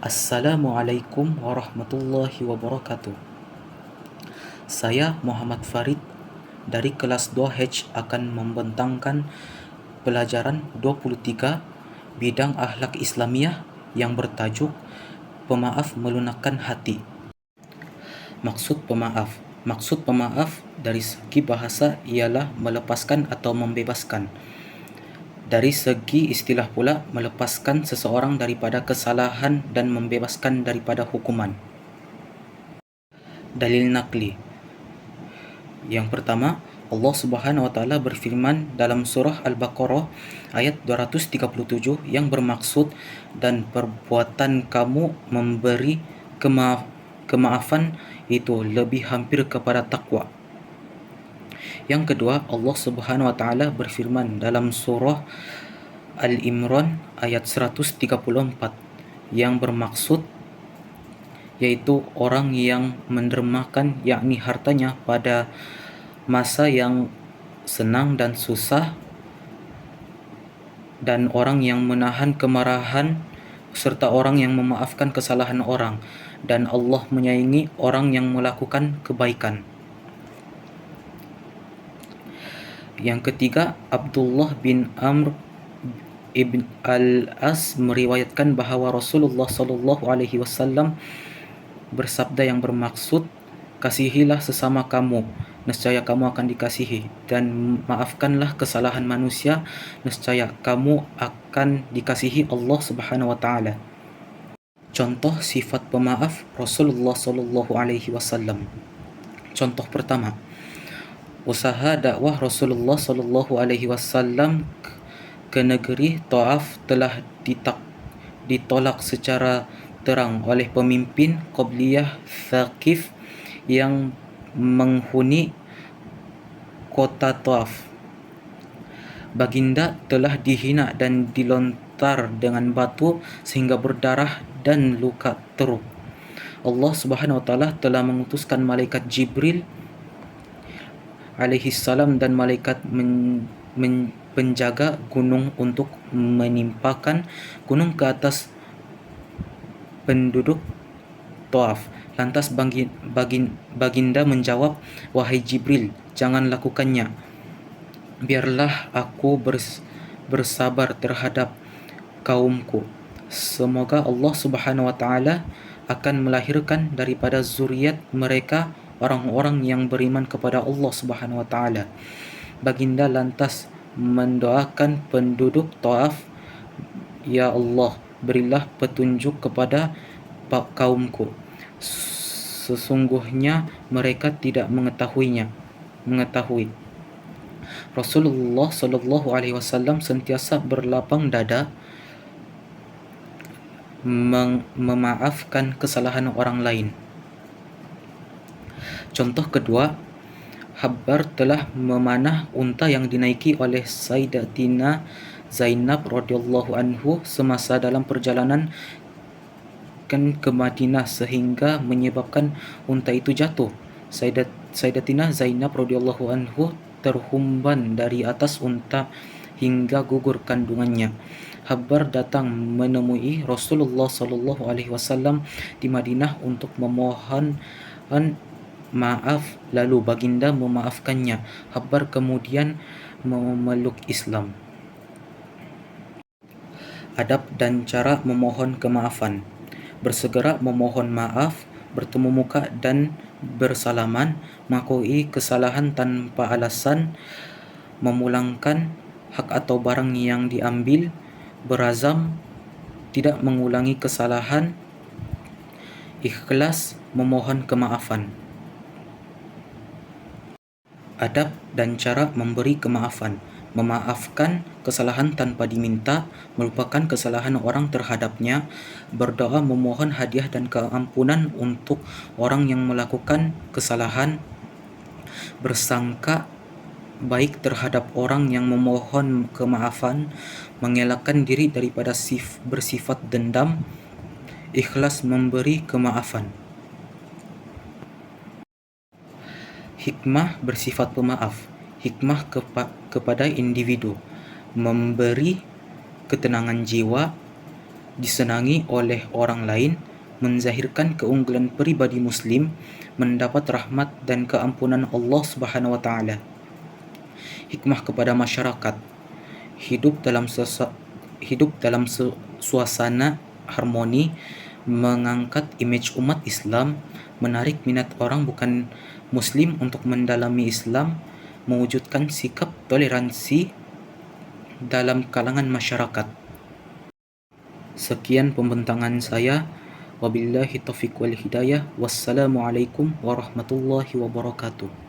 Assalamualaikum warahmatullahi wabarakatuh. Saya Muhammad Farid dari kelas 2H akan membentangkan pelajaran 23 bidang akhlak Islamiah yang bertajuk Pemaaf Melunakkan Hati. Maksud pemaaf dari segi bahasa ialah melepaskan atau membebaskan. Dari segi istilah pula, melepaskan seseorang daripada kesalahan dan membebaskan daripada hukuman. Dalil nakli. Yang pertama, Allah Subhanahu wa taala berfirman dalam surah Al-Baqarah ayat 237 yang bermaksud, dan perbuatan kamu memberi kemaafan itu lebih hampir kepada takwa. Yang kedua, Allah Subhanahu wa taala berfirman dalam surah Al-Imran ayat 134 yang bermaksud, yaitu orang yang mendermakan yakni hartanya pada masa yang senang dan susah, dan orang yang menahan kemarahan, serta orang yang memaafkan kesalahan orang, dan Allah menyayangi orang yang melakukan kebaikan. Yang ketiga, Abdullah bin Amr ibn al-As meriwayatkan bahawa Rasulullah sallallahu alaihi wasallam bersabda yang bermaksud, kasihilah sesama kamu, nescaya kamu akan dikasihi, dan maafkanlah kesalahan manusia, nescaya kamu akan dikasihi Allah Subhanahu wa taala. Contoh sifat pemaaf Rasulullah sallallahu alaihi wasallam. Contoh pertama, usaha dakwah Rasulullah sallallahu alaihi wasallam ke negeri Taif telah ditolak secara terang oleh pemimpin Qabiliyah Thaqif yang menghuni kota Taif. Baginda telah dihina dan dilontar dengan batu sehingga berdarah dan luka teruk. Allah Subhanahu wa taala telah mengutuskan malaikat Jibril alaihi salam dan malaikat penjaga gunung untuk menimpakan gunung ke atas penduduk Taif. Lantas baginda menjawab, wahai Jibril, jangan lakukannya. Biarlah aku bersabar terhadap kaumku. Semoga Allah Subhanahu wa taala akan melahirkan daripada zuriat mereka orang-orang yang beriman kepada Allah Subhanahu wa taala. Baginda lantas mendoakan penduduk Taif, ya Allah, berilah petunjuk kepada kaumku. Sesungguhnya mereka tidak mengetahui. Rasulullah sallallahu alaihi wasallam sentiasa berlapang dada memaafkan kesalahan orang lain. Contoh kedua, Habbar telah memanah unta yang dinaiki oleh Sayyidatina Zainab radhiyallahu anhu semasa dalam perjalanan ke Madinah sehingga menyebabkan unta itu jatuh. Sayyidatina Zainab radhiyallahu anhu terhumban dari atas unta hingga gugur kandungannya. Habbar datang menemui Rasulullah sallallahu alaihi wasallam di Madinah untuk memohon maaf, lalu baginda memaafkannya. Habbar kemudian memeluk Islam. Adab dan cara memohon kemaafan. Bersegera memohon maaf, bertemu muka dan bersalaman, mengakui kesalahan tanpa alasan, memulangkan hak atau barang yang diambil, berazam tidak mengulangi kesalahan, ikhlas memohon kemaafan. Adab dan cara memberi kemaafan. Memaafkan kesalahan tanpa diminta, melupakan kesalahan orang terhadapnya, berdoa memohon hadiah dan keampunan untuk orang yang melakukan kesalahan, bersangka baik terhadap orang yang memohon kemaafan, mengelakkan diri daripada bersifat dendam, ikhlas memberi kemaafan. Hikmah bersifat pemaaf. Hikmah kepada individu, memberi ketenangan jiwa, disenangi oleh orang lain, menzahirkan keunggulan pribadi Muslim, mendapat rahmat dan keampunan Allah Subhanahu wa taala. Hikmah kepada masyarakat: hidup dalam suasana harmoni, mengangkat imej umat Islam, menarik minat orang bukan Muslim untuk mendalami Islam, mewujudkan sikap toleransi dalam kalangan masyarakat. Sekian pembentangan saya. Wabillahi taufiq wal hidayah. Wassalamualaikum warahmatullahi wabarakatuh.